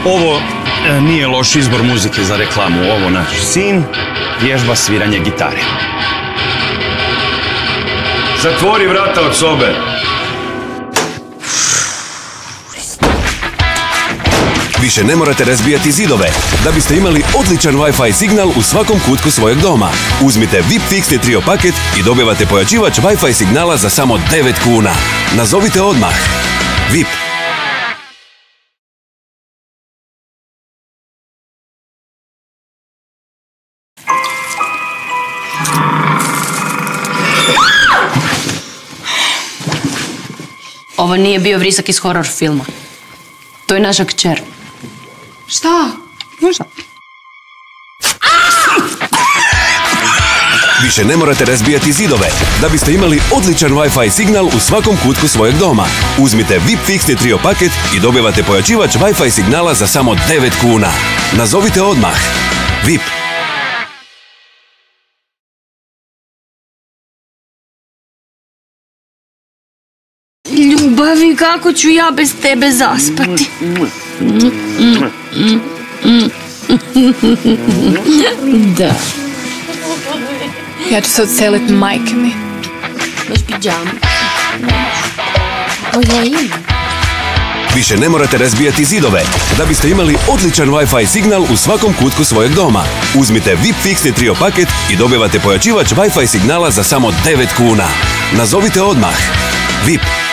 Ovo nije loš izbor muzike za reklamu. Ovo naš sin vježba sviranje gitare. Zatvori vrata od sobe. Više ne morate razbijati zidove da biste imali odličan Wi-Fi signal u svakom kutku svojeg doma. Uzmite VIP fiksni trio paket i dobivate pojačivač Wi-Fi signala za samo 9 kuna. Nazovite odmah. VIP. Ovo nije bio vrisak iz horor filma. To je naša kćer. Šta? Šta? Više ne morate razbijati zidove da biste imali odličan Wi-Fi signal u svakom kutku svojeg doma. Uzmite VIP fiksni trio paket i dobivate pojačivač Wi-Fi signala za samo 9 kuna. Nazovite odmah. VIP. Ljubavi, kako ću ja bez tebe zaspati? Da. Ja ću se odseliti majke mi. Baš pidžamu. O, ja imam. Više ne morate razbijati zidove da biste imali odličan Wi-Fi signal u svakom kutku svojeg doma. Uzmite VIP fiksni trio paket i dobivate pojačivač Wi-Fi signala za samo 9 kuna. Nazovite odmah. VIP.